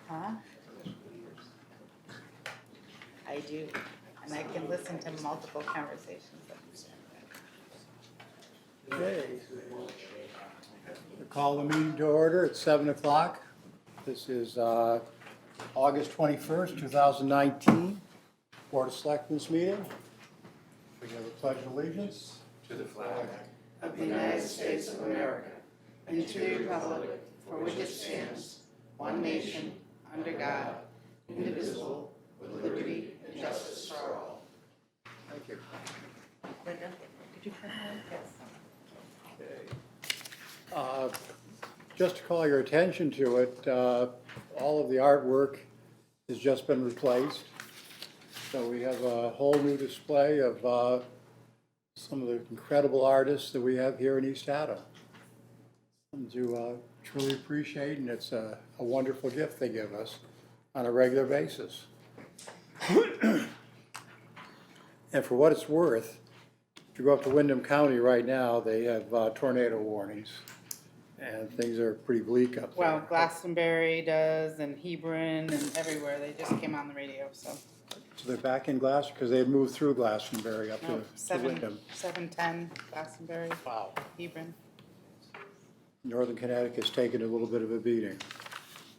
Huh? I do, and I can listen to multiple conversations. Okay. We call the meeting to order at 7 o'clock. This is August 21st, 2019, Board of Selectmen's meeting. We have a pledge of allegiance To the flag Of the United States of America, and to the republic for which it stands, one nation, under God, indivisible, with liberty and justice for all. Thank you. Linda, did you print that? Yes. Just to call your attention to it, all of the artwork has just been replaced. So we have a whole new display of some of the incredible artists that we have here in East Haddam. Something to truly appreciate, and it's a wonderful gift they give us on a regular basis. And for what it's worth, if you go up to Windham County right now, they have tornado warnings, and things are pretty bleak up there. Well, Glastonbury does, and Hebron, and everywhere. They just came on the radio, so. So they're back in Glastonbury, because they had moved through Glastonbury up No, to Windham. 710 Glastonbury, Wow. Hebron. Northern Connecticut's taken a little bit of a beating.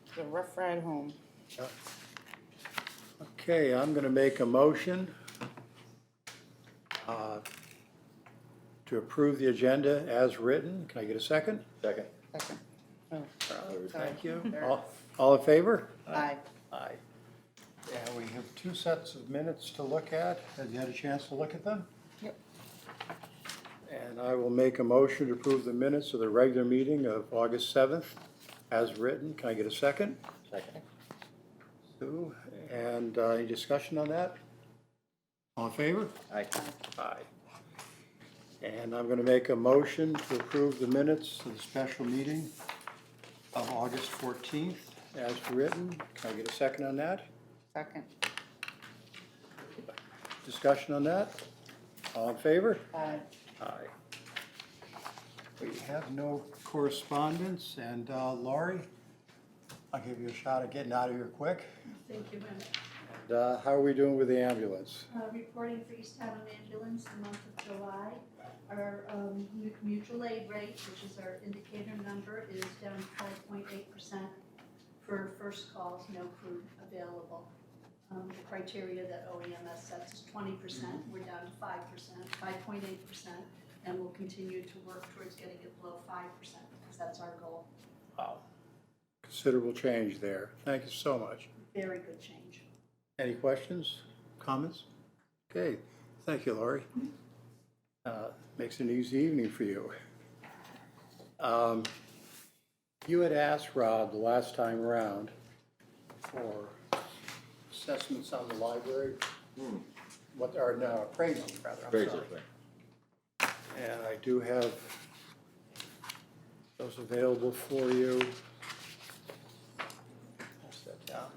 It's a rough ride home. Okay, I'm gonna make a motion to approve the agenda as written. Can I get a second? Second. Second. Oh, Thank you. Third. All in favor? aye. Aye. And we have two sets of minutes to look at. Have you had a chance to look at them? Yep. And I will make a motion to approve the minutes of the regular meeting of August 7th as written. Can I get a second? Second. Sue, and any discussion on that? All in favor? Aye. Aye. And I'm going to make a motion to approve the minutes of the special meeting of August 14th as written. Can I get a second on that? Second. Discussion on that? All in favor? Aye. Aye. We have no correspondence, and Laurie, I'll give you a shot at getting out of here quick. Thank you, Lynn. And how are we doing with the ambulance? Reporting for East Haddam Ambulance, the month of July. Our mutual aid rate, which is our indicator number, is down 5.8%. For first calls, no crew available. The criteria that OEMS sets is 20%. We're down to 5%, 5.8%, and we'll continue to work towards getting it below 5% because that's our goal. Wow. Considerable change there. Thank you so much. Very good change. Any questions, comments? Okay, thank you, Laurie. Makes an easy evening for you. You had asked Rob the last time around for assessments on the library. What are now appraisals, rather, I'm sorry. And I do have those available for you. Pass that down.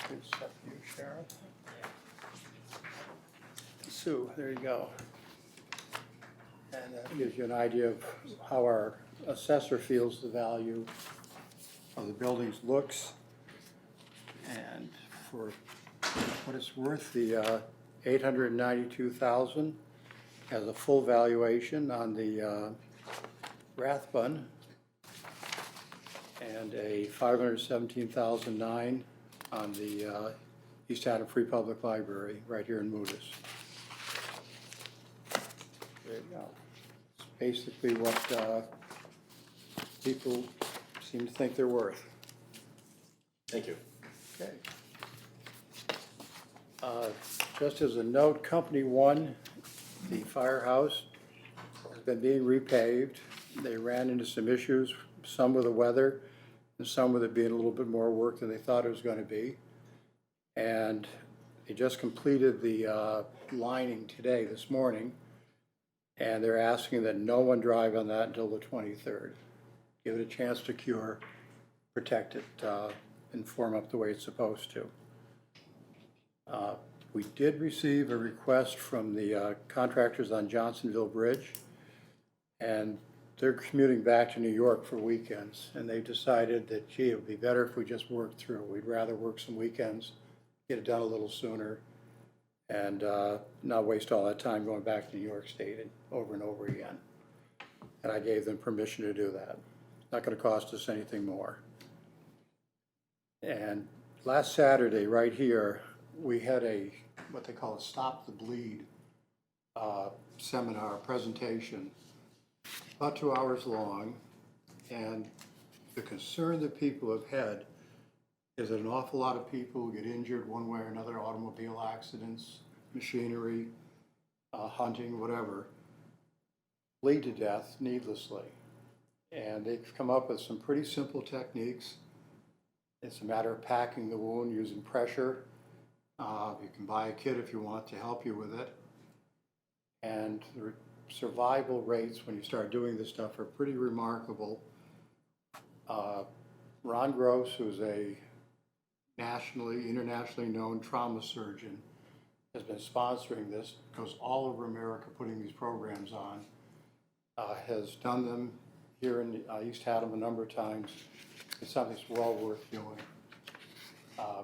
Good stuff for you, Sheriff. Sue, there you go. And that gives you an idea of how our assessor feels the value of the building's looks. And for what it's worth, the $892,000 has a full valuation on the Rathbun, and a $517,009 on the East Haddam Free Public Library right here in Moodus. There you go. It's basically what people seem to think they're worth. Thank you. Okay. Just as a note, Company 1, the firehouse, has been being repaved. They ran into some issues, some with the weather, and some with it being a little bit more work than they thought it was going to be. And they just completed the lining today, this morning, and they're asking that no one drive on that until the 23rd. Give it a chance to cure, protect it, and form up the way it's supposed to. We did receive a request from the contractors on Johnsonville Bridge, and they're commuting back to New York for weekends, and they decided that, gee, it would be better if we just worked through. We'd rather work some weekends, get it done a little sooner, and not waste all that time going back to New York State and over again. And I gave them permission to do that. Not gonna cost us anything more. And last Saturday, right here, we had a, what they call a Stop the Bleed seminar, presentation, about 2 hours long. And the concern that people have had is that an awful lot of people get injured one way or another, automobile accidents, machinery, hunting, whatever, bleed to death needlessly. And they've come up with some pretty simple techniques. It's a matter of packing the wound using pressure. You can buy a kit if you want to help you with it. And the survival rates when you start doing this stuff are pretty remarkable. Ron Gross, who's a internationally known trauma surgeon, has been sponsoring this, goes all over America putting these programs on, has done them here in East Haddam a number of times. It's something that's well worth doing.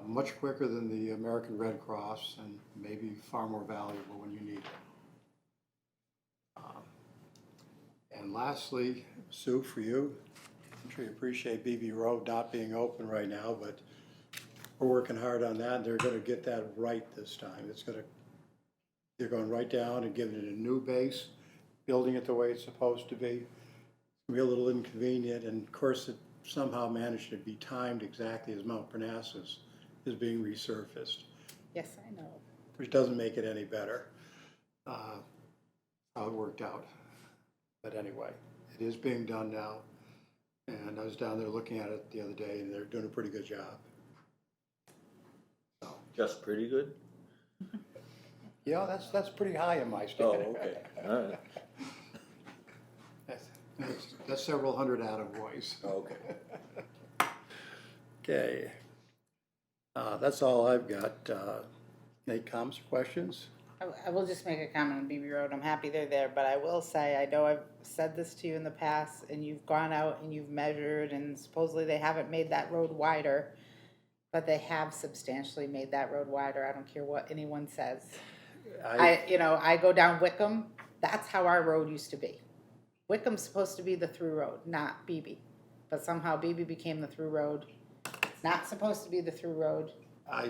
Much quicker than the American Red Cross, and maybe far more valuable when you need it. And lastly, Sue, for you, I'm sure you appreciate BB Road not being open right now, but we're working hard on that, and they're gonna get that right this time. They're going right down and giving it a new base, building it the way it's supposed to be. It's gonna be a little inconvenient, and of course, it somehow managed to be timed exactly as Mount Parnassus is being resurfaced, Yes, I know. which doesn't make it any better, how it worked out. But anyway, it is being done now, and I was down there looking at it the other day, and they're doing a pretty good job. So, Just pretty good? yeah, that's pretty high in my Oh, standard. okay, all right. That's several hundred attaboys. Okay. Okay. That's all I've got. Any comments or questions? I will just make a comment on BB Road. I'm happy they're there, but I will say, I know I've said this to you in the past, and you've gone out and you've measured, and supposedly they haven't made that road wider, but they have substantially made that road wider. I don't care what anyone says. I go down Wickham, that's how our road used to be. Wickham's supposed to be the through road, not BB. But somehow BB became the through road. It's not supposed to be the through road.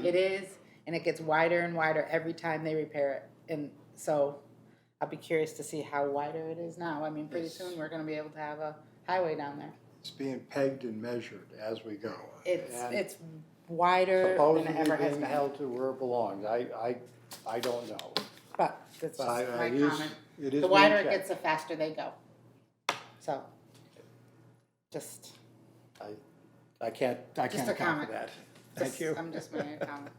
It is, and it gets wider and wider every time they repair it. And so I'll be curious to see how wider it is now. I mean, pretty soon we're gonna be able to have a highway down there. It's being pegged and measured as we go. And It's wider than it ever supposedly has being been. held to where it belongs. I don't know. But that's But just my it is- comment. it is The being wider it checked. gets, the faster they go. So, just I can't a account for comment. that. Thank you. I'm just making a comment.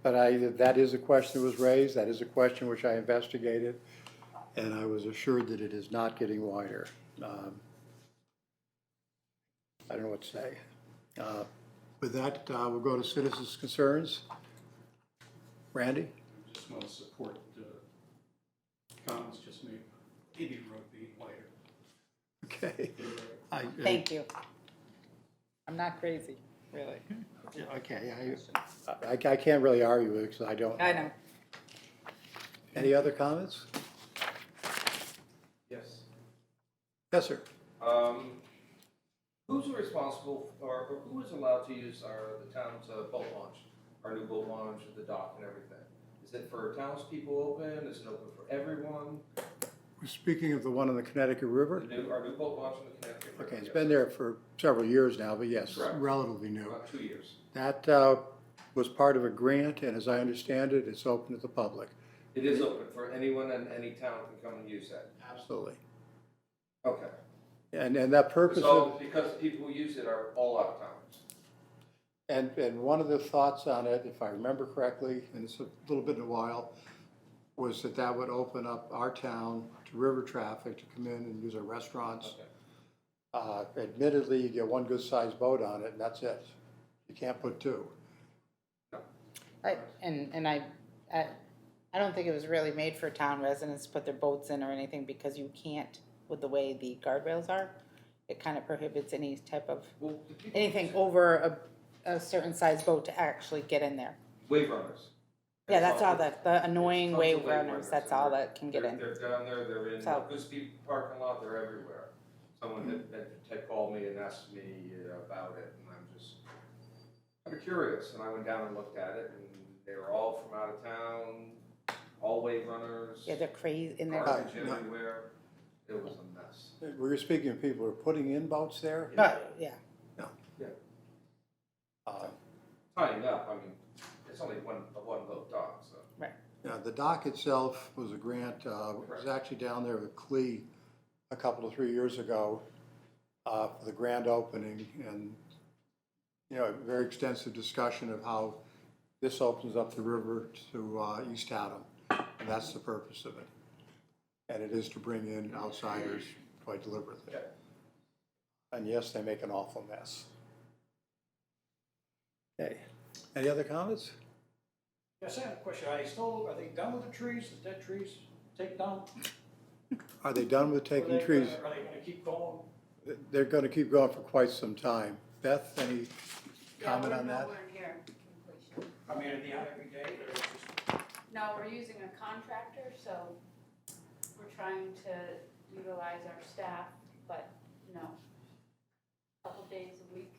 But that is a question that was raised. That is a question which I investigated, and I was assured that it is not getting wider. I don't know what to say. With that, we'll go to citizens' concerns. Randy? Just want to support the comments just made, BB Road being wider. Okay. Thank you. I'm not crazy, really. Okay, I can't really argue with it because I don't. I know. Any other comments? Yes. Yes, sir. Who's responsible, or who is allowed to use the town's boat launch, our new boat launch at the dock and everything? Is it for townspeople open? Is it open for everyone? We're speaking of the one on the Connecticut River. Our new boat launch in the Connecticut River? Okay, it's been there for several years now, but yes, Correct. relatively new. About 2 years. That was part of a grant, and as I understand it, it's open to the public. It is open for anyone, and any town can come and use that? Absolutely. Okay. And that purpose So, of, because people who use it are all out of towns? and one of the thoughts on it, if I remember correctly, and it's a little bit in a while, was that would open up our town to river traffic to come in and use our restaurants. Okay. Admittedly, you get one good-sized boat on it, and that's it. You can't put two. I don't think it was really made for town residents to put their boats in or anything, because you can't with the way the guardrails are. It kind of prohibits any type of, Well, the people- anything over a certain size boat to actually get in there. Wave runners. Yeah, that's all Tons the annoying of wave runners, that's and all they're- that can get in. They're down there, they're in So- Goodspeed parking lot, they're everywhere. Someone had called me and asked me about it, and I'm just kind of curious, and I went down and looked at it, and they were all from out of town, all wave runners. Yeah, they're crazy in there. Garbage No. everywhere, it was a mess. Were you speaking of people who are putting in boats there? But, yeah, Tying up, I mean, it's only one boat dock, so. Yeah, the dock itself was a grant, was actually down there with Clee a couple of 3 years ago for the grand opening, and, you know, a very extensive discussion of how this opens up the river to East Haddam, and that's the purpose of it. And it is to bring in outsiders quite deliberately. Yeah. And yes, they make an awful mess. Okay, any other comments? Yes, I have a question. Are they done with the trees, the dead trees taken down? Are they done with taking trees? Are they gonna keep going? They're gonna keep going for quite some time. Beth, any comment on that? Yeah, we're nowhere near completion. I mean, are they out every day or just? No, we're using a contractor, so we're trying to utilize our staff, but, you know, a couple days a week,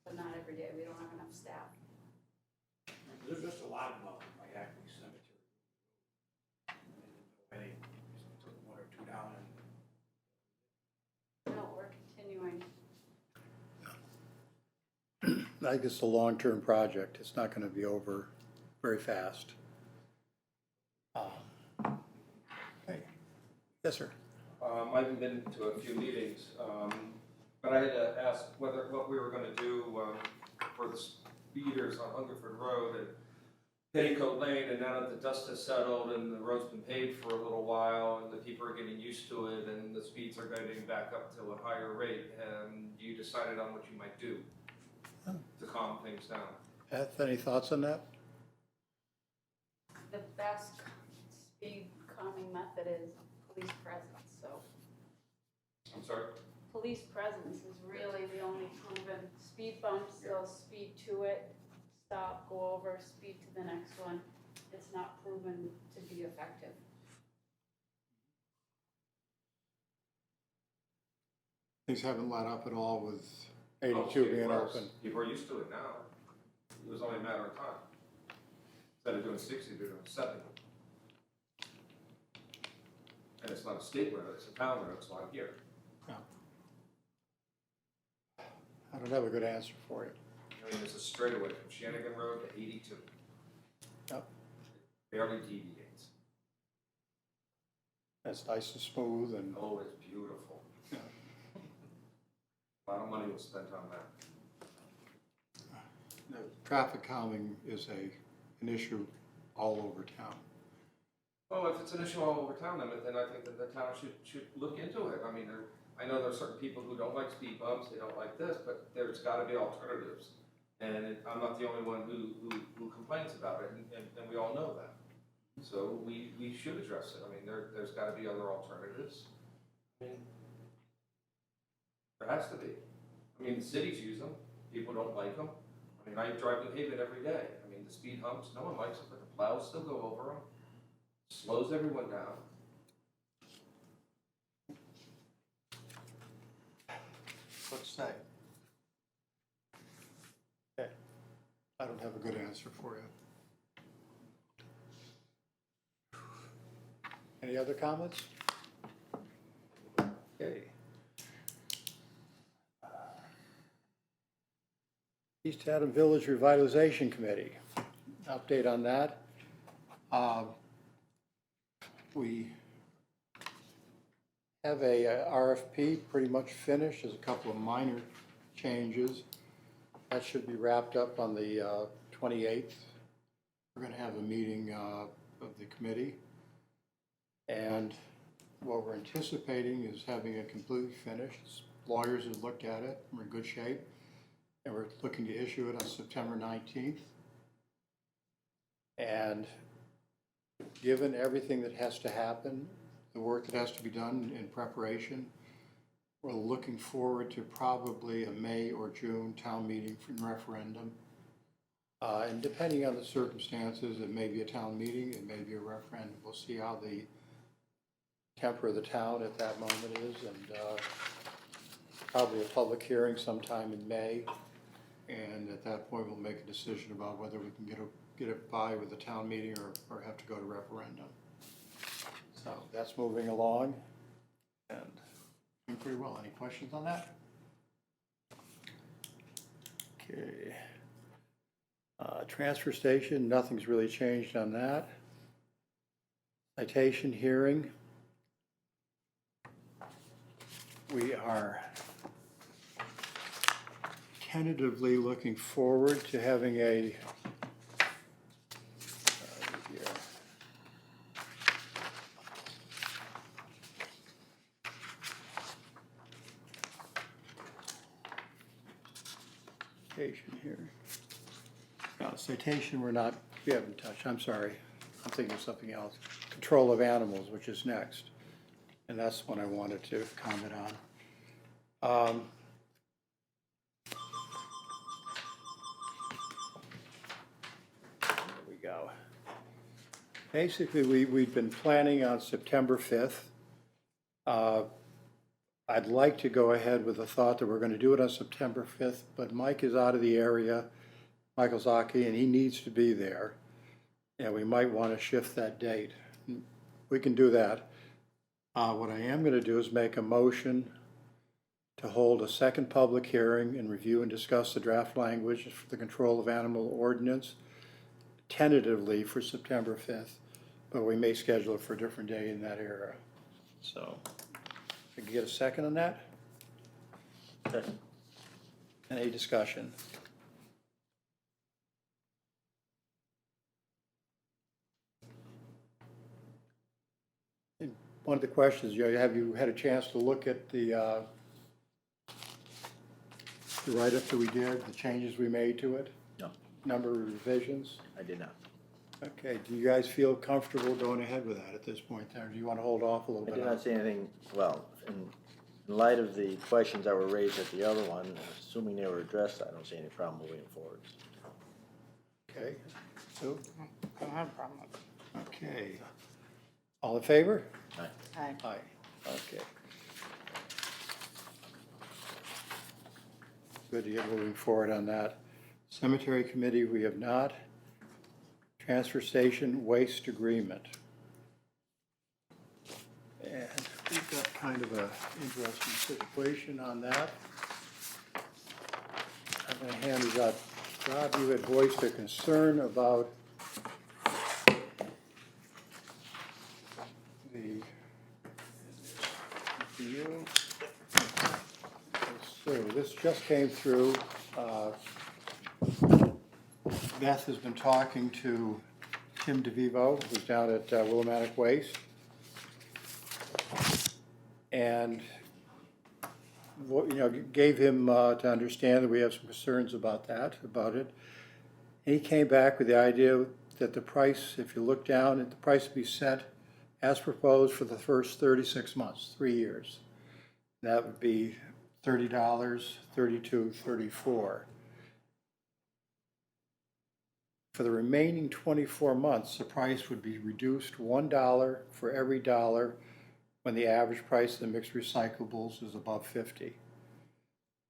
but not every day. We don't have enough staff. There's just a lot of them out by Acme Cemetery. I think just took one or two down and. No, we're continuing. I think it's a long-term project. It's not gonna be over very fast. Okay. Yes, sir. I haven't been to a few meetings, but I had to ask what we were gonna do, for the speeders on Hungerford Road and Petticoat Lane, and now that the dust has settled and the road's been paved for a little while, and the people are getting used to it, and the speeds are getting back up to a higher rate, and you decided on what you might do to calm things down. Beth, any thoughts on that? The best speed calming method is police presence, so. I'm sorry? Police presence is really the only proven, speed bumps, they'll speed to it, stop, go over, speed to the next one. It's not proven to be effective. Things haven't let up at all with Oh, 82 it's getting being worse. open. People are used to it now. It was only a matter of time. Instead of doing 60, they're doing 70. And it's not a state road, it's a town road, it's like here. I don't have a good answer for you. I mean, there's a straightaway from Shanigan Road to 82. Yep. Barely deviates. It's nice and smooth and, Oh, it's beautiful. Yeah. A lot of money was spent on that. traffic calming is an issue all over town. Well, if it's an issue all over town, then I think that the town should look into it. I mean, I know there are certain people who don't like speed bumps, they don't like this, but there's gotta be alternatives. And I'm not the only one who complains about it, and we all know that. So we should address it. I mean, there's gotta be other alternatives. I mean, there has to be. I mean, the cities use them, people don't like them. I mean, I drive New Haven every day. I mean, the speed humps, no one likes them, but the plows still go over them. Slows everyone down. Let's say. Okay. I don't have a good answer for you. Any other comments? Okay. East Haddam Village Revitalization Committee, update on that. We have a RFP pretty much finished. There's a couple of minor changes. That should be wrapped up on the 28th. We're going to have a meeting of the committee. And what we're anticipating is having it completely finished. Lawyers have looked at it. We're in good shape. And we're looking to issue it on September 19th. And given everything that has to happen, the work that has to be done in preparation. We're looking forward to probably a May or June town meeting for referendum. And depending on the circumstances, it may be a town meeting, it may be a referendum. We'll see how the temper of the town at that moment is, and probably a public hearing sometime in May. And at that point, we'll make a decision about whether we can get it by with a town meeting or have to go to referendum. So that's moving along, and doing pretty well. Any questions on that? Okay. Transfer station, nothing's really changed on that. Citation hearing. We are tentatively looking forward to having a citation here. No, citation we haven't touched, I'm sorry. I'm thinking of something else. Control of animals, which is next. And that's what I wanted to comment on. There we go. Basically, we've been planning on September 5th. I'd like to go ahead with the thought that we're going to do it on September 5th, but Mike is out of the area, Michael Zaki, and he needs to be there. And we might want to shift that date. We can do that. What I am going to do is make a motion to hold a second public hearing and review and discuss the draft language for the control of animal ordinance, tentatively for September 5th, but we may schedule it for a different day in that era. So, if we can get a second on that? Second. Any discussion? One of the questions, have you had a chance to look at the write-up that we did, the changes we made to it? No. Number of revisions? I did not. Okay, do you guys feel comfortable going ahead with that at this point, or do you want to hold off a little I bit? did not see anything, well, in light of the questions that were raised at the other one, assuming they were addressed, I don't see any problem moving forward. Okay, Sue? I don't have a problem with it. Okay. All in favor? Aye. Aye. Okay. Good to get moving forward on that. Cemetery Committee, we have not. Transfer Station Waste Agreement. And we've got kind of an interesting situation on that. I'm going to hand these out. Rob, you had voiced a concern about so this just came through. Beth has been talking to Tim DeVivo, who's down at Willimantic Waste, and gave him to understand that we have some concerns about it. And he came back with the idea that the price, if you look down, the price would be set as proposed for the first 36 months, 3 years. That would be $30, $32, $34. For the remaining 24 months, the price would be reduced $1 for every dollar when the average price of the mixed recyclables is above 50.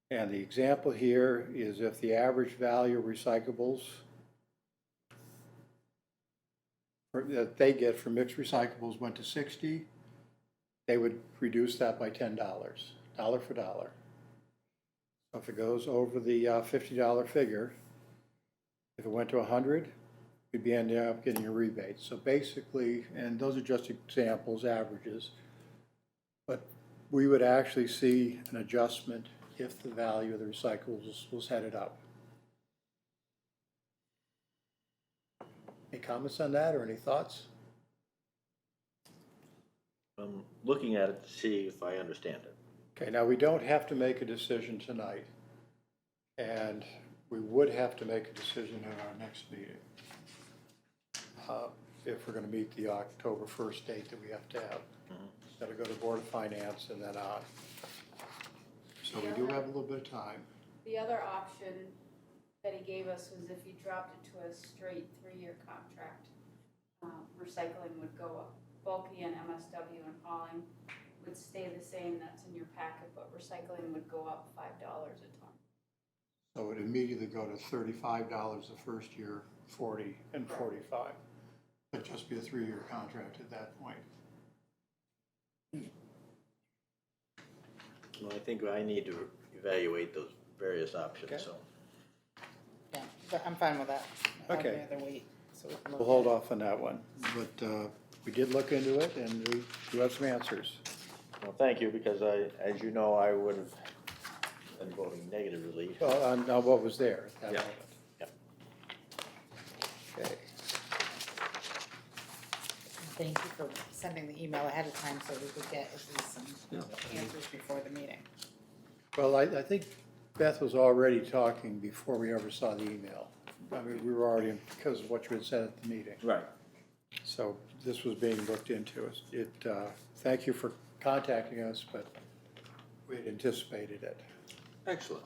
And the example here is if the average value of recyclables that they get for mixed recyclables went to 60, they would reduce that by $10, dollar for dollar. So if it goes over the $50 figure, if it went to 100, we'd be ending up getting a rebate. So basically, and those are just examples, averages, but we would actually see an adjustment if the value of the recyclables was headed up. Any comments on that or any thoughts? I'm looking at it to see if I understand it. Okay, now we don't have to make a decision tonight, and we would have to make a decision at our next meeting if we're going to meet the October 1st date that we have to have. Gotta go to Board of Finance and then on. So we do have a little bit of time. The other option that he gave us was if you dropped it to a straight 3-year contract, recycling would go up. Bulky and MSW and hauling would stay the same, that's in your packet, but recycling would go up $5 a ton. So it would immediately go to $35 the first year, 40 and 45. It'd just be a 3-year contract at that point. Well, I think I need to evaluate those various options, Okay. so. Yeah, but I'm fine with that. Okay. I'd rather wait, so we can look We'll hold at it. off on that one, but we did look into it and we do have some answers. Well, thank you, because as you know, I would have been voting negatively. Well, on what was there at that Yeah. moment. Yep. Okay. Thank you for sending the email ahead of time so we could get at least some answers before the meeting. Well, I think Beth was already talking before we ever saw the email. I mean, we were already, because of what you had said at the meeting. Right. So this was being looked into. Thank you for contacting us, but we had anticipated it. Excellent.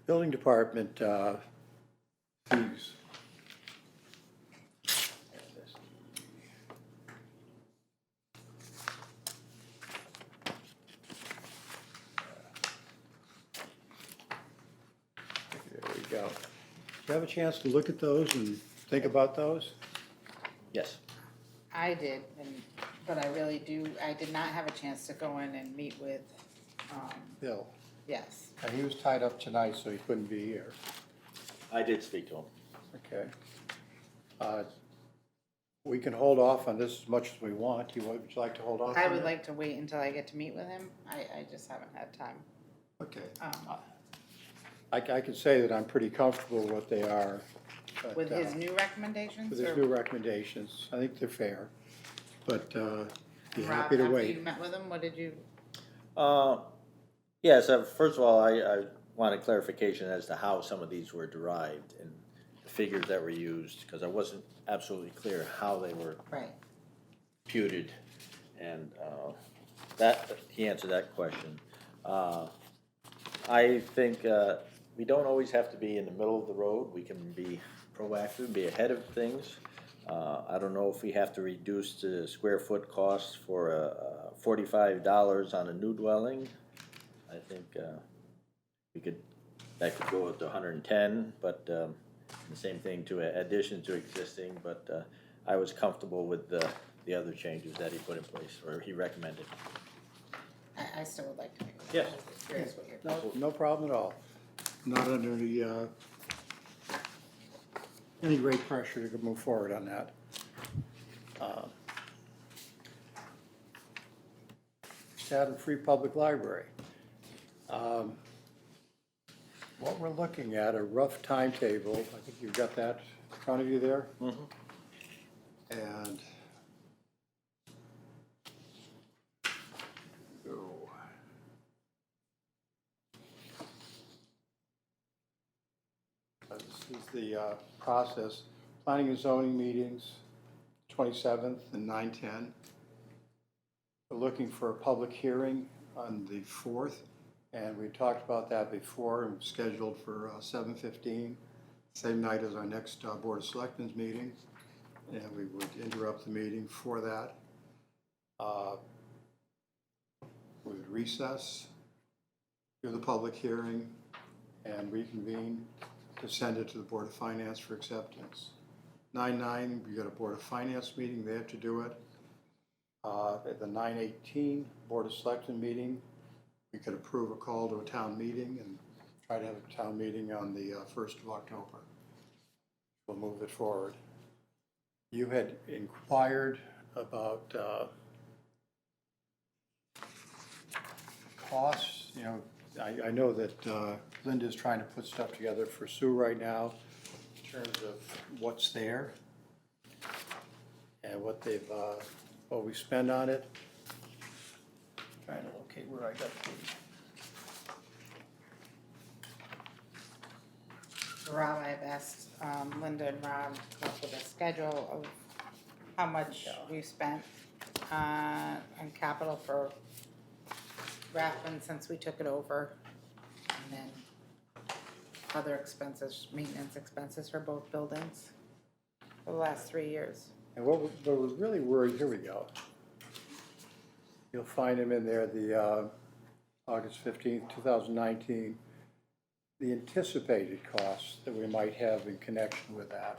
Building department fees. There we go. Do you have a chance to look at those and think about those? Yes. I did, but I did not have a chance to go in and meet with, Bill, yes. and he was tied up tonight, so he couldn't be here. I did speak to him. Okay. We can hold off on this as much as we want. Would you like to hold off on I it? would like to wait until I get to meet with him. I just haven't had time. Okay. Um, I can say that I'm pretty comfortable with what they are. but, With his new recommendations? With his or- new recommendations. I think they're fair, but be Rob, happy to after wait. you met with him, what did you, Yes, first of all, I wanted clarification as to how some of these were derived and the figures that were used, because I wasn't absolutely clear how they were right, imputed, and that, he answered that question. I think we don't always have to be in the middle of the road. We can be proactive, be ahead of things. I don't know if we have to reduce the square foot cost for $45 on a new dwelling. I think that could go up to 110, but the same thing to addition to existing, but I was comfortable with the other changes that he put in place, or he recommended. I still would like to meet with Yes. him. I was curious what your No problem at all. Not under any great pressure to move forward on that. Haddam Free Public Library. What we're looking at, a rough timetable, I think you've got that in front of you there. Mm-hmm. And this is the process. Planning and zoning meetings, 27th and 9/10. We're looking for a public hearing on the 4th, and we talked about that before and scheduled for 7:15, same night as our next Board of Selectmen's meeting, and we would interrupt the meeting for that. We would recess, do the public hearing, and reconvene to send it to the Board of Finance for acceptance. 9/9, we got a Board of Finance meeting, they have to do it. At the 9/18 Board of Selectmen meeting, we could approve a call to a town meeting and try to have a town meeting on the 1st of October. We'll move it forward. You had inquired about costs. You know, I know that Linda's trying to put stuff together for Sue right now in terms of what's there and what we spend on it. Trying to locate where I got the. Rob, I've asked Linda and Rob to come up with a schedule of how much we've spent on capital for Rathbun since we took it over. And then other expenses, maintenance expenses for both buildings for the last 3 years. And what we're really worried, here we go. You'll find them in there, the August 15th, 2019, the anticipated costs that we might have in connection with that.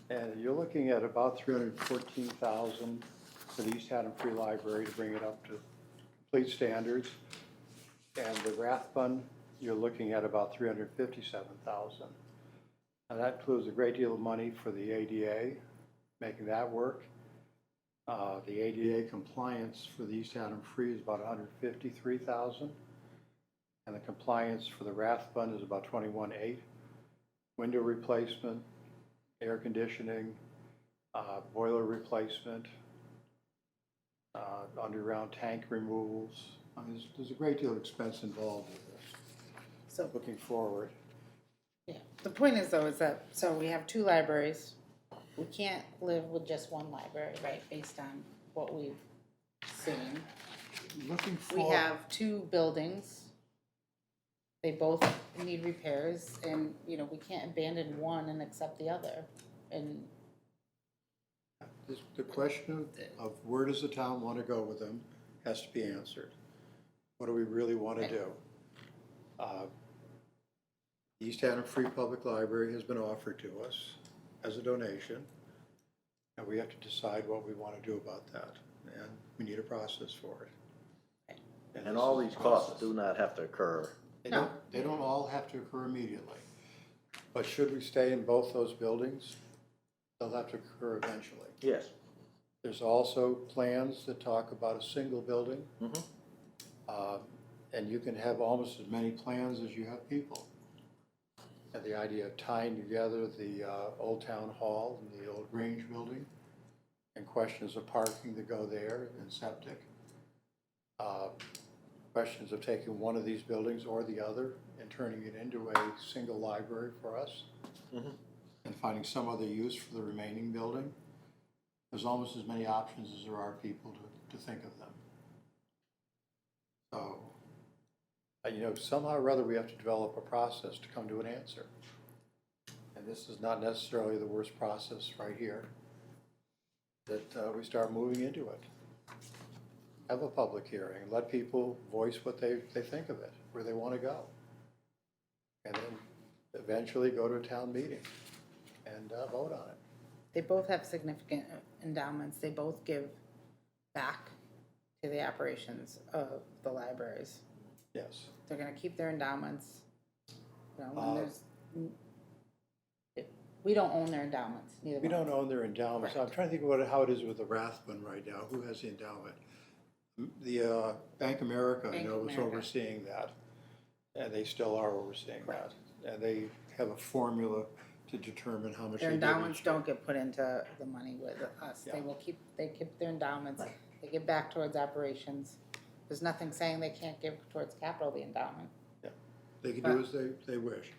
And you're looking at about $314,000 for the East Haddam Free Library to bring it up to complete standards. And the Rathbun, you're looking at about $357,000. Now that includes a great deal of money for the ADA, making that work. The ADA compliance for the East Haddam Free is about $153,000. And the compliance for the Rathbun is about $21,800. Window replacement, air conditioning, boiler replacement, underground tank removals. I mean, there's a great deal of expense involved with this. So, Looking forward. yeah, the point is though, is that, so we have 2 libraries. We can't live with just one library, right, based on what we've seen. Looking We forward. have 2 buildings. They both need repairs and, you know, we can't abandon one and accept the other. And The question of where does the town want to go with them has to be answered. What do we really want to do? The East Haddam Free Public Library has been offered to us as a donation, and we have to decide what we want to do about that, and we need a process for it. And all these costs do not have to occur. They don't all have to occur immediately, but should we stay in both those buildings, they'll have to occur eventually. Yes. There's also plans that talk about a single building. Mhm. And you can have almost as many plans as you have people. And the idea of tying together the Old Town Hall and the old Grange building, and questions of parking that go there and septic. Questions of taking one of these buildings or the other and turning it into a single library for us. Mhm. And finding some other use for the remaining building. There's almost as many options as there are people to think of them. So, you know, somehow or other we have to develop a process to come to an answer. And this is not necessarily the worst process right here, that we start moving into it. Have a public hearing, let people voice what they think of it, where they want to go. And then eventually go to a town meeting and vote on it. they both have significant endowments. They both give back to the operations of the libraries. Yes. They're gonna keep their endowments. You know, when there's, we don't own their endowments, neither We one. don't own their endowments. I'm trying to think about how it is with the Rathbun right now. Who has the endowment? The Bank America, I Bank know, is America. overseeing that. And they still are overseeing that. And they have a formula to determine how much they Their give endowments each year. don't get put into the money with us. Yeah. They keep their endowments. They give back towards operations. There's nothing saying they can't give towards capital, the endowment. They can do as they wish.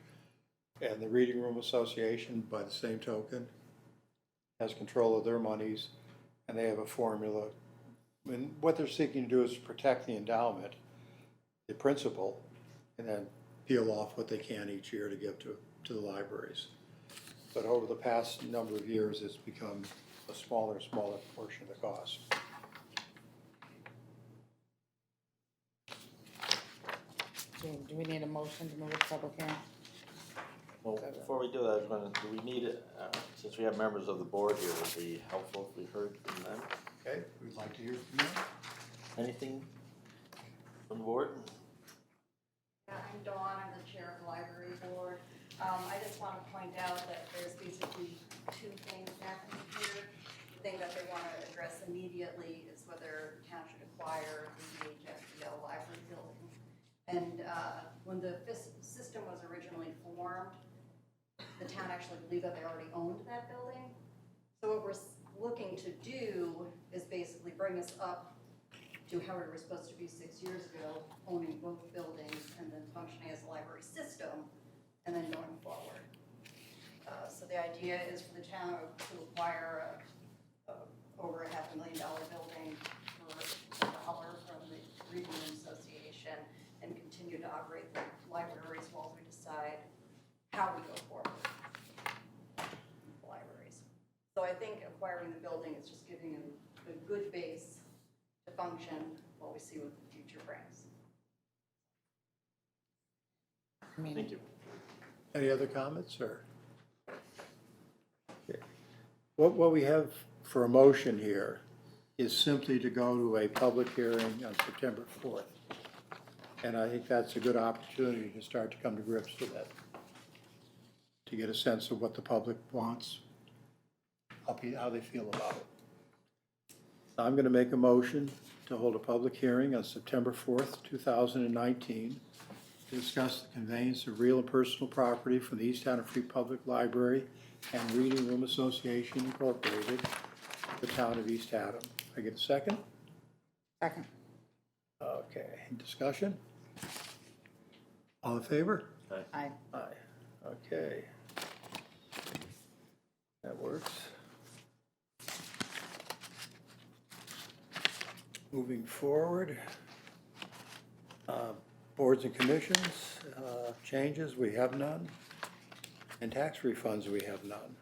And the Reading Room Association, by the same token, has control of their monies, and they have a formula. And what they're seeking to do is protect the endowment, the principal, and then peel off what they can each year to give to the libraries. But over the past number of years, it's become a smaller and smaller portion of the cost. Do we need a motion to move it to public hearing? Well, before we do that, I was wondering, do we need, since we have members of the board here, would it be helpful if we heard from them? Okay, we'd like to hear from you. Anything from the board? Yeah, I'm Dawn, I'm the chair of the library board. I just want to point out that there's basically two things happening here. The thing that they want to address immediately is whether town should acquire the HSBL library building. And when the system was originally formed, the town actually believed that they already owned that building. So what we're looking to do is basically bring us up to how we were supposed to be 6 years ago, owning both buildings and then functioning as a library system, and then going forward. So the idea is for the town to acquire over a $500,000 building for $1 from the Reading Room Association and continue to operate the libraries while we decide how we go forward with the libraries. So I think acquiring the building is just giving them a good base to function while we see what the future brings. I mean, Thank you. Any other comments, or? Okay. What we have for a motion here is simply to go to a public hearing on September 4th. And I think that's a good opportunity to start to come to grips with that, to get a sense of what the public wants, how they feel about it. I'm going to make a motion to hold a public hearing on September 4th, 2019, to discuss the conveyance of real and personal property from the East Haddam Free Public Library and Reading Room Association Incorporated, the town of East Haddam. I get a second? second. Okay, discussion? All in favor? Aye. Aye. Okay. That works. Moving forward, boards and commissions, changes, we have none. And tax refunds, we have none.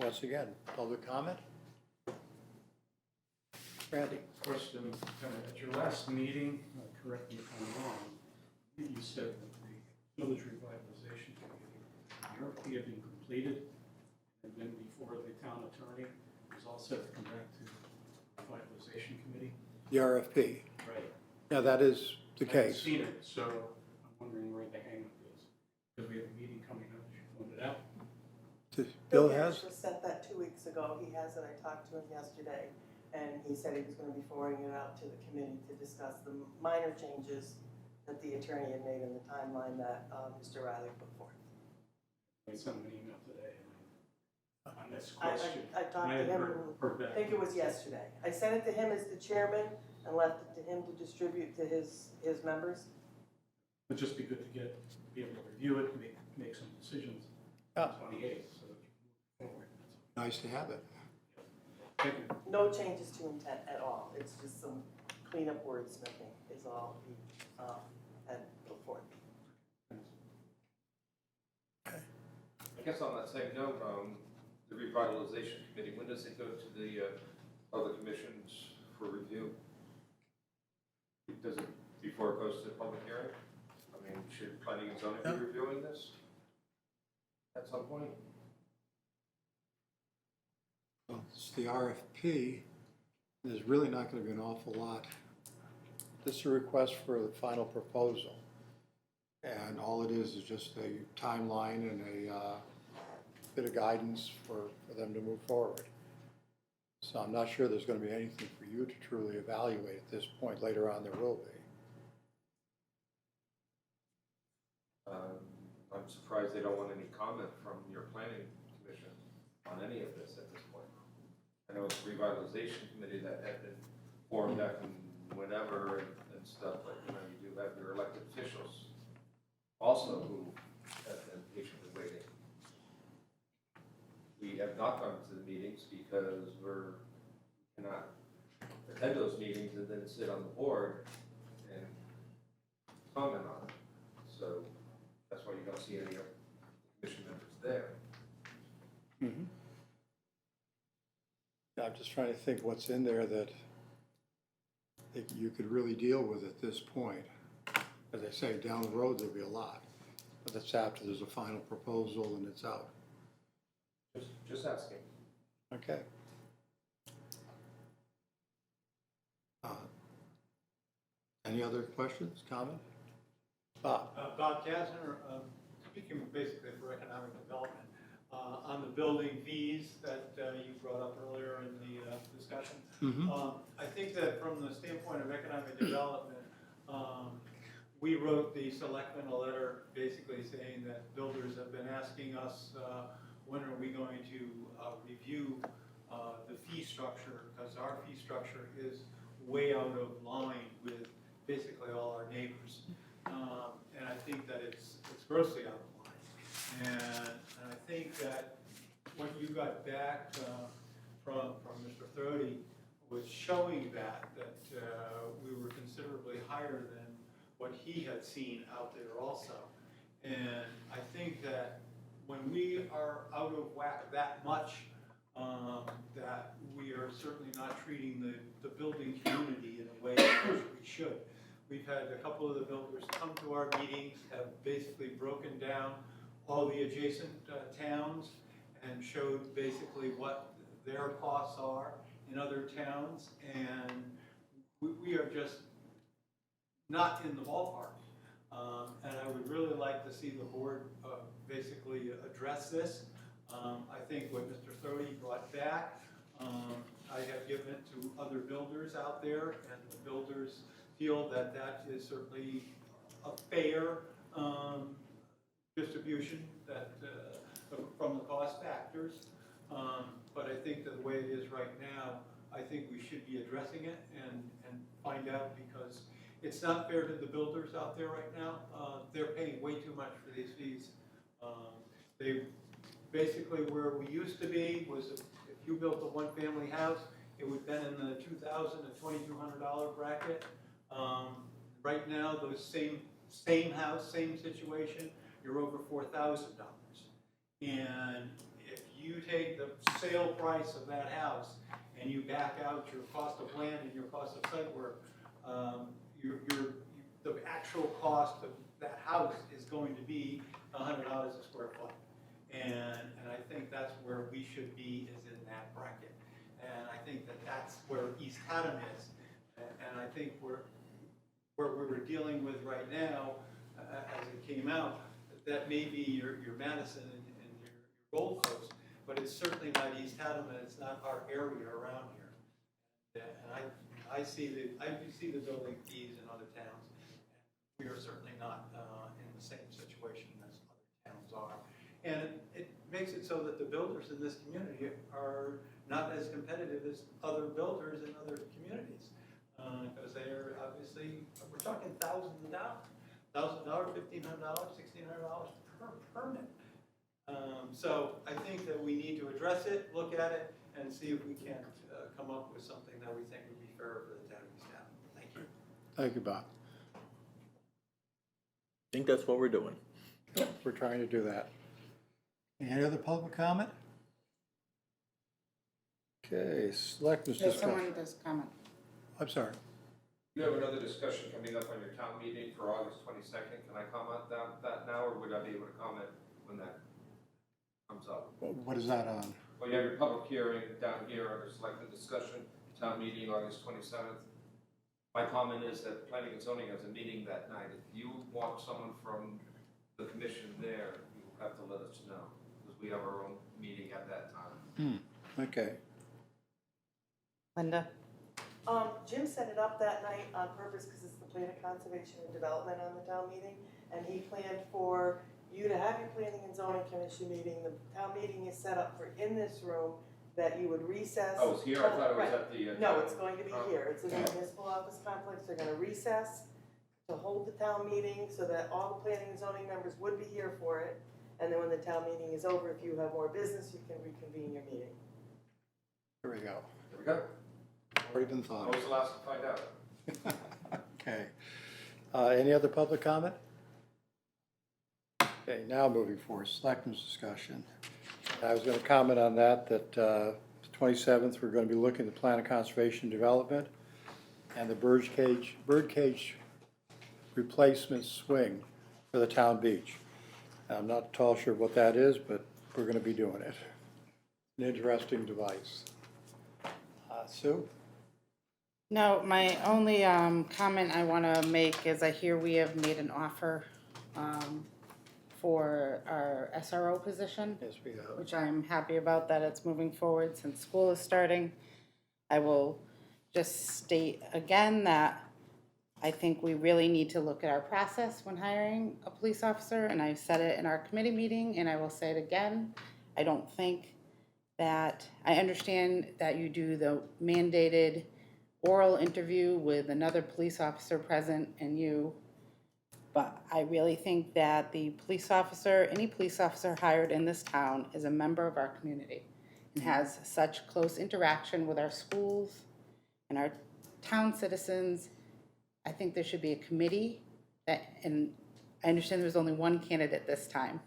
Once again, public comment? Randy? Question, at your last meeting, correct me if I'm wrong, you said that the village revitalization committee, the RFP had been completed, and then before the town attorney was all set to come back to the revitalization committee. The RFP. Right. Yeah, that is the I haven't case. seen it, so I'm wondering where the hang up is. Because we have a meeting coming up, you pointed out. Bill has? was sent that 2 weeks ago. He has it. I talked to him yesterday, and he said he was going to be forwarding it out to the committee to discuss the minor changes that the attorney had made in the timeline that Mr. Riley put forth. I sent him an email today on this I question. talked And to him, heard I back. think it was yesterday. I sent it to him as the chairman and left it to him to distribute to his members. It'd just be good to be able to review it, make some decisions Yeah. on 28th, so that we can move forward. Nice to have it. Thank you. No changes to intent at all. It's just some cleanup wordsmithing is all he had put forth. I guess on that same note, the revitalization committee, when does it go to the other commissions for review? Does it, before it goes to public hearing? I mean, should planning and zoning be reviewing this at some point? Well, it's the RFP. There's really not going to be an awful lot. This is a request for the final proposal. And all it is just a timeline and a bit of guidance for them to move forward. So I'm not sure there's going to be anything for you to truly evaluate at this point. Later on, there will be. I'm surprised they don't want any comment from your planning commission on any of this at this point. I know it's a revitalization committee that had been formed back in whenever and stuff, but you know, you do have your elected officials also who have been patiently waiting. We have not gone to the meetings because we cannot attend those meetings and then sit on the board and comment on it. So that's why you don't see any of the commission members there. Mm-hmm. I'm just trying to think what's in there that you could really deal with at this point. As I say, down the road there'll be a lot, but that's after there's a final proposal and it's out. Just asking. Okay. Any other questions, comments? Bob? Bob Gassner, speaking basically for economic development, on the building fees that you brought up earlier in the discussion. I think that from the standpoint of economic development, we wrote the selectmen a letter basically saying that builders have been asking us, when are we going to review the fee structure, because our fee structure is way out of line with basically all our neighbors. And I think that it's grossly out of line. And I think that what you got back from Mr. Thrody was showing that we were considerably higher than what he had seen out there also. And I think that when we are out of whack that much, that we are certainly not treating the building community in a way in which we should. We've had a couple of the builders come to our meetings, have basically broken down all the adjacent towns and showed basically what their costs are in other towns, and we are just not in the ballpark. And I would really like to see the board basically address this. I think what Mr. Thrody brought back, I have given it to other builders out there, and the builders feel that that is certainly a fair distribution that from the cost factors. But I think that the way it is right now, I think we should be addressing it and find out, because it's not fair to the builders out there right now. They're paying way too much for these fees. They basically, where we used to be was if you built a one-family house, it would have been in the $2,000 to $2,200 bracket. Right now, those same house, same situation, you're over $4,000. And if you take the sale price of that house and you back out your cost of land and your cost of site work, the actual cost of that house is going to be $100 a square foot. And I think that's where we should be, is in that bracket. And I think that that's where East Haddam is. And I think where we were dealing with right now, as it came out, that may be your Madison and your Gold Coast, but it's certainly not East Haddam, and it's not our area around here. And I see the building fees in other towns. We are certainly not in the same situation as other towns are. And it makes it so that the builders in this community are not as competitive as other builders in other communities. Because they are obviously, we're talking thousands of dollars. $1,000, $1,500, $1,600 per permit. So I think that we need to address it, look at it, and see if we can't come up with something that we think would be fair for the town of East Haddam. Thank you. Thank you, Bob. I think that's what we're doing. We're trying to do that. Any other public comment? Okay, Selectmen's There's discussion. someone does comment. I'm sorry. You have another discussion coming up on your town meeting for August 22nd. Can I comment that now, or would I be able to comment when that comes up? What is that on? Well, you have your public hearing down here under selected discussion, town meeting August 27th. My comment is that planning and zoning has a meeting that night. If you want someone from the commission there, you have to let us know, because we have our own meeting at that time. Okay. Linda? Jim set it up that night on purpose because it's the plan of conservation and development on the town meeting. And he planned for you to have your planning and zoning commission meeting. The town meeting is set up for in this room, that you would recess. Oh, it's here? I thought it was Right. at the... No, it's going to be here. It's in the municipal office complex. They're gonna recess to hold the town meeting so that all the planning and zoning members would be here for it. And then when the town meeting is over, if you have more business, you can reconvene your meeting. Here we go. There we go. Already been I thought. was the last to find out. Okay. Any other public comment? Okay, now moving forward, Selectmen's discussion. I was going to comment on that the 27th, we're going to be looking at the plan of conservation and development and the bird cage replacement swing for the town beach. I'm not at all sure what that is, but we're going to be doing it. An interesting device. Sue? No, my only comment I want to make is I hear we have made an offer for our SRO position, Yes, we have. which I'm happy about that it's moving forward since school is starting. I will just state again that I think we really need to look at our process when hiring a police officer, and I said it in our committee meeting, and I will say it again. I don't think that, I understand that you do the mandated oral interview with another police officer present and you But I really think that the police officer, any police officer hired in this town is a member of our community and has such close interaction with our schools and our town citizens. I think there should be a committee that, and I understand there's only one candidate this time,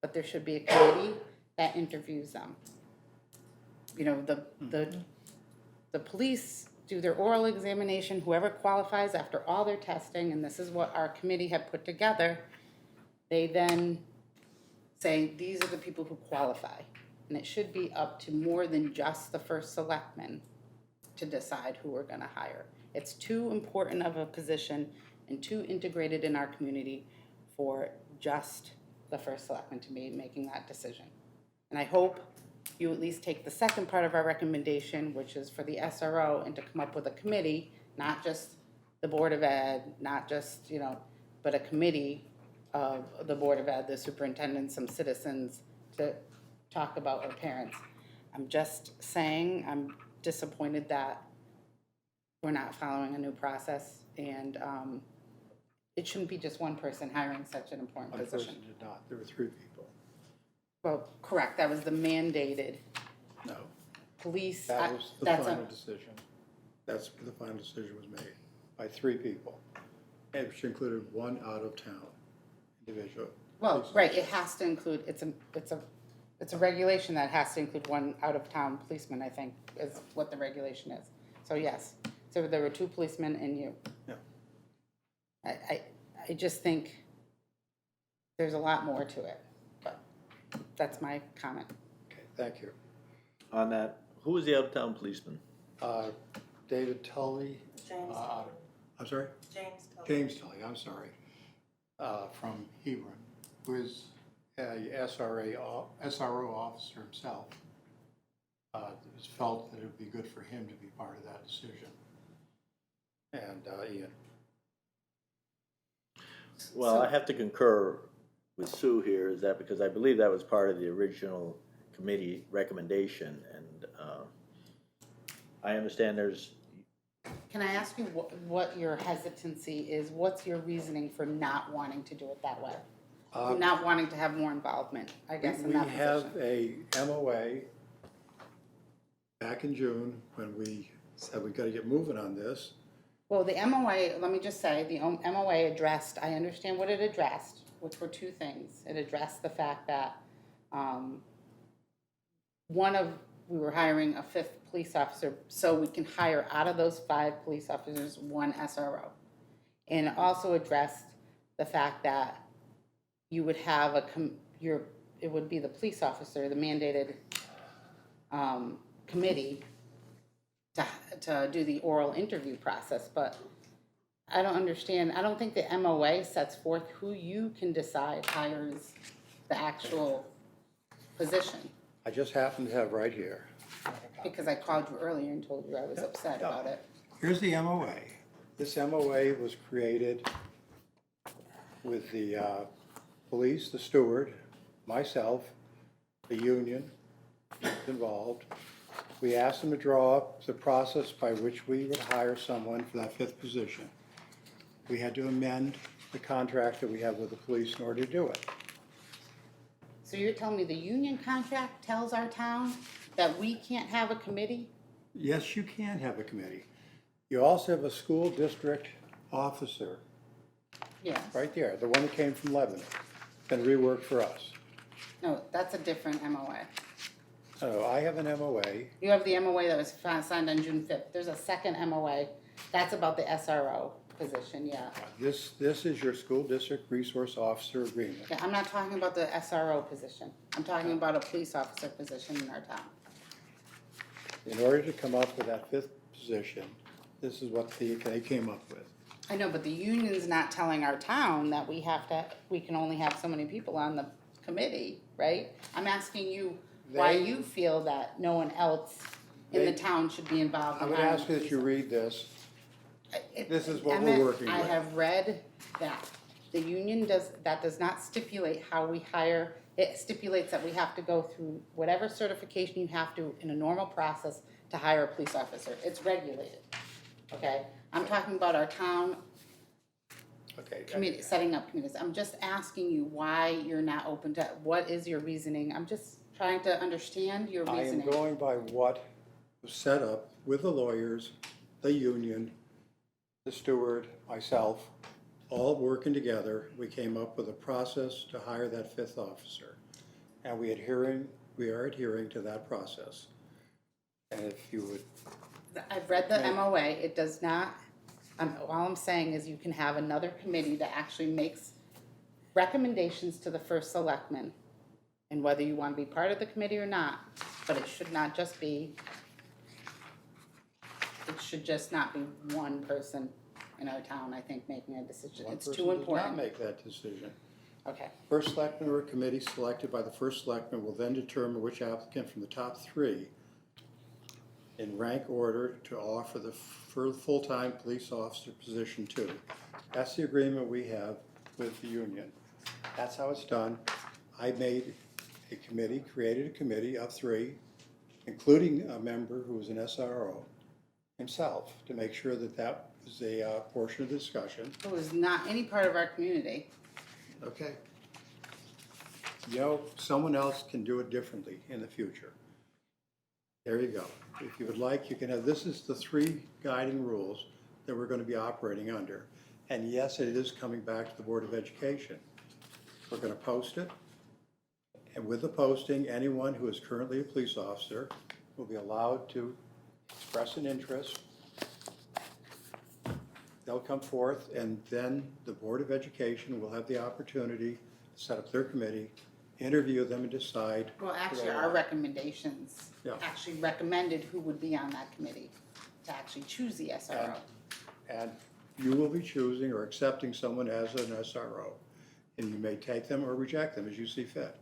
but there should be a committee that interviews them. You know, the police do their oral examination, whoever qualifies after all their testing, and this is what our committee had put together, they then say, these are the people who qualify. And it should be up to more than just the first selectman to decide who we're gonna hire. It's too important of a position and too integrated in our community for just the first selectman to be making that decision. And I hope you at least take the second part of our recommendation, which is for the SRO, and to come up with a committee, not just the Board of Ed, not just, you know, but a committee of the Board of Ed, the superintendent, some citizens, to talk about our parents. I'm just saying, I'm disappointed that we're not following a new process, and it shouldn't be just one person hiring such an important One position. person did not, there were 3 people. Well, correct, that was the mandated No, police. that was the That's final decision. That's where the final decision was made, by 3 people, which included 1 out-of-town individual. Well, right, it has to include, it's a regulation that has to include 1 out-of-town policeman, I think, is what the regulation is. So yes, so there were 2 policemen and you. Yeah. I just think there's a lot more to it, but that's my comment. Okay, thank you. On that, who was the out-of-town policeman? David Tully. James, I'm sorry? James Tully. James Tully, I'm sorry, from Hebron, who is a SRO officer himself. It was felt that it would be good for him to be part of that decision. And Ian. Well, I have to concur with Sue here, is that because I believe that was part of the original committee recommendation, and I understand there's. Can I ask you what your hesitancy is? What's your reasoning for not wanting to do it that way? Not wanting to have more involvement, I guess, in that We have position. a MOA back in June when we said we gotta get moving on this. Well, the MOA, let me just say, the MOA addressed, I understand what it addressed, which were 2 things. It addressed the fact that we were hiring a 5th police officer, so we can hire out of those 5 police officers 1 SRO. And it also addressed the fact that you would have it would be the police officer, the mandated committee to do the oral interview process, but I don't understand, I don't think the MOA sets forth who you can decide hires the actual position. I just happen to have right here. Because I called you earlier and told you I was upset about it. Here's the MOA. This MOA was created with the police, the steward, myself, the union involved. We asked them to draw up the process by which we would hire someone for that 5th position. We had to amend the contract that we have with the police in order to do it. So you're telling me the union contract tells our town that we can't have a committee? Yes, you can have a committee. You also have a school district officer Yes. right there, the one that came from Lebanon, and reworked for us. No, that's a different MOA. So I have an MOA. You have the MOA that was signed on June 5th. There's a second MOA. That's about the SRO position, yeah. This is your school district resource officer agreement. Yeah, I'm not talking about the SRO position. I'm talking about a police officer position in our town. In order to come up with that 5th position, this is what they came up with. I know, but the union's not telling our town that we can only have so many people on the committee, right? I'm asking you why you feel that no one else in the town should be involved in I'm gonna hiring ask you that you police read this. officers. This is what Emmett, we're working I with. have read that. The union does not stipulate how we hire. It stipulates that we have to go through whatever certification you have to in a normal process to hire a police officer. It's regulated, okay? I'm talking about our town Okay. committee, setting up committees. I'm just asking you why you're not open to, what is your reasoning? I'm just trying to understand your I am reasoning. going by what was set up with the lawyers, the union, the steward, myself, all working together. We came up with a process to hire that 5th officer. And we are adhering to that process. And if you would, I've read the MOA, it does not, all I'm saying is you can have another committee that actually makes recommendations to the first selectman, and whether you want to be part of the committee or not, but it should not just be, it should just not be one person in our town, I think, making a decision. one It's person too does not important. make that decision. Okay, First selectman or committee selected by the first selectman will then determine which applicant from the top 3 in rank order to offer the full-time police officer position to. That's the agreement we have with the union. That's how it's done. I made a committee, created a committee of 3, including a member who was an SRO himself, to make sure that that was a portion of the discussion. it was not any part of our community. Okay. You know, someone else can do it differently in the future. There you go. If you would like, you can have, this is the 3 guiding rules that we're going to be operating under. And yes, it is coming back to the Board of Education. We're going to post it. And with the posting, anyone who is currently a police officer will be allowed to express an interest. They'll come forth, and then the Board of Education will have the opportunity to set up their committee, interview them, and decide. Well, actually, who they our are. recommendations Yeah. actually recommended who would be on that committee to actually choose the SRO. And you will be choosing or accepting someone as an SRO. And you may take them or reject them as you see fit.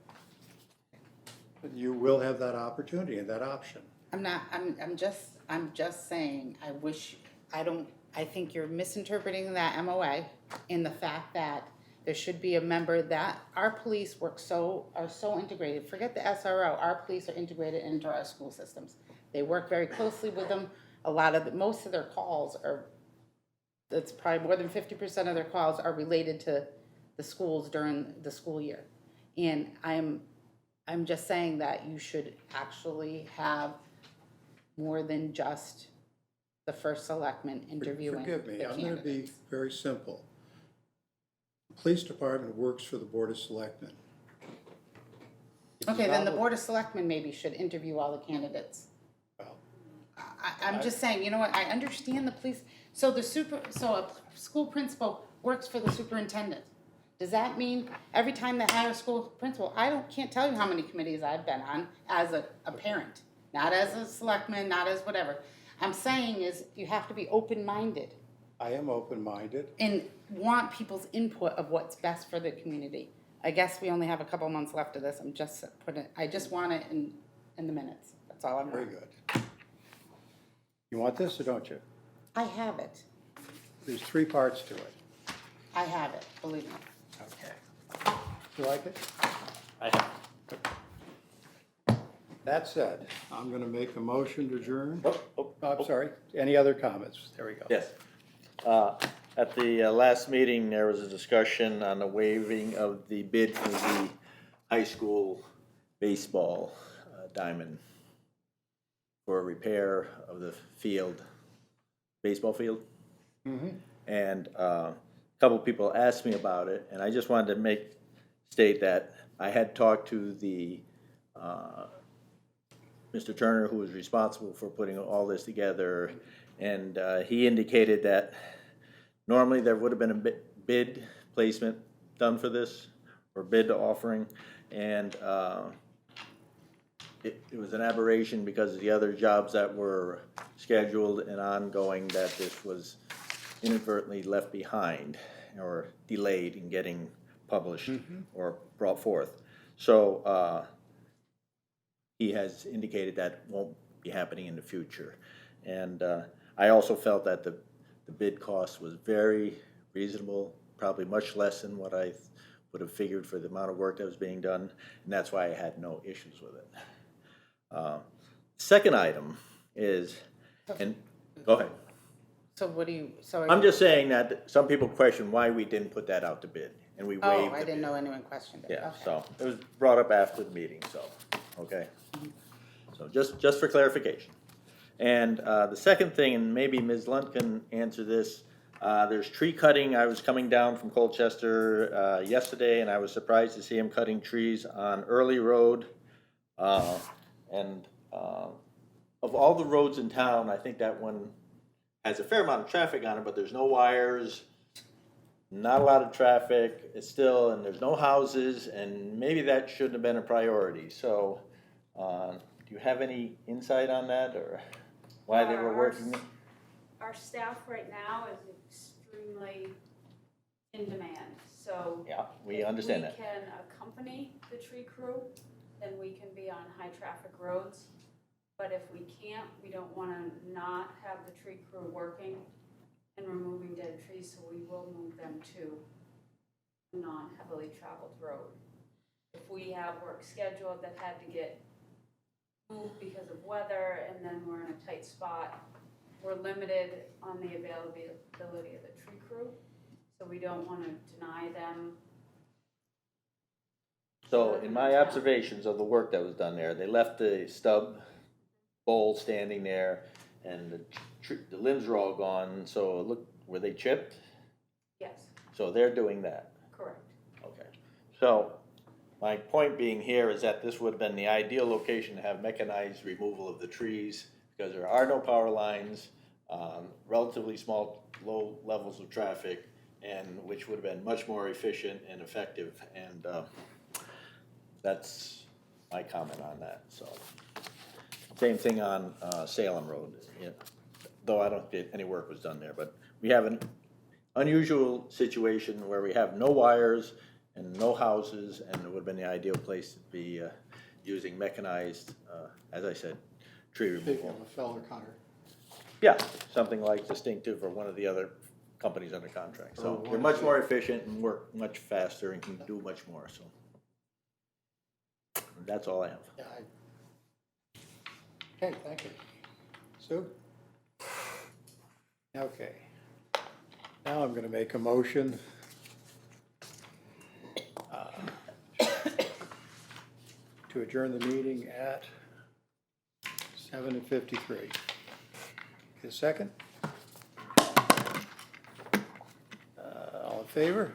But you will have that opportunity and that option. I'm just saying, I think you're misinterpreting that MOA in the fact that there should be a member that, our police are so integrated, forget the SRO, our police are integrated into our school systems. They work very closely with them, most of their calls are, it's probably more than 50% of their calls are related to the schools during the school year. And I'm just saying that you should actually have more than just the first selectman interviewing the Forgive me, I'm going to be candidates. very simple. The police department works for the Board of Selectmen. It is Okay, then the not- Board of Selectmen maybe should interview all the candidates. Well, I'm just saying, you know what, I understand the police, so a school principal works for the superintendent. Does that mean every time they hire a school principal, can't tell you how many committees I've been on as a parent, not as a selectman, not as whatever. I'm saying is you have to be open-minded I am open-minded. and want people's input of what's best for the community. I guess we only have a couple months left of this, I just want it in the minutes, that's all I'm Very doing. good. You want this or don't you? I have it, There's 3 parts to it. I have it, believe me. Okay. You like it? I have. That said, I'm going to make a motion to adjourn. Oh, I'm sorry. Any other comments? There we go. yes. At the last meeting, there was a discussion on the waiving of the bid for the high school baseball diamond for repair of the baseball field. Mm-hmm. And a couple people asked me about it, and I just wanted to state that I had talked to the Mr. Turner, who was responsible for putting all this together, and he indicated that normally there would have been a bid placement done for this, or bid offering, and it was an aberration because of the other jobs that were scheduled and ongoing, that this was inadvertently left behind or delayed in getting published or brought forth. So he has indicated that won't be happening in the future. And I also felt that the bid cost was very reasonable, probably much less than what I would have figured for the amount of work that was being done, and that's why I had no issues with it. Second item is, and go ahead. So what do you, so. I'm just saying that some people question why we didn't put that out to bid, and we waived Oh, the I didn't bid. know anyone questioned it. Yeah, Okay. so it was brought up after the meeting, so, okay. So just for clarification. And the second thing, and maybe Ms. Lunt can answer this, there's tree cutting. I was coming down from Colchester yesterday, and I was surprised to see him cutting trees on Early Road. And of all the roads in town, I think that one has a fair amount of traffic on it, but there's no wires, not a lot of traffic, it's still, and there's no houses, and maybe that shouldn't have been a priority. So, do you have any insight on that, or why they were working? Our staff right now is extremely in demand, so. Yeah, we understand that. If we can accompany the tree crew, then we can be on high-traffic roads. But if we can't, we don't want to not have the tree crew working and removing dead trees, so we will move them to a non-heavily traveled road. If we have work scheduled that had to get moved because of weather and then we're in a tight spot, we're limited on the availability of the tree crew, so we don't want to deny them. So, in my observations of the work that was done there, they left the stub bowl standing there, and the limbs are all gone, so look, were they chipped? Yes, So they're doing that. correct. Okay, so my point being here is that this would have been the ideal location to have mechanized removal of the trees, because there are no power lines, relatively small, low levels of traffic, and which would have been much more efficient and effective, and that's my comment on that, so. Same thing on Salem Road, you know, though I don't think any work was done there, but we have an unusual situation where we have no wires and no houses, and it would have been the ideal place to be using mechanized, as I said, tree Speaking removal. of a feller cutter. Yeah, something like Distinctive or one of the other companies under contract. So they're much more efficient and work much faster and can do much more, so. That's all I have. Yeah, okay, thank you. Sue? Okay. Now I'm gonna make a motion to adjourn the meeting at 7:53. Get a second? All in favor?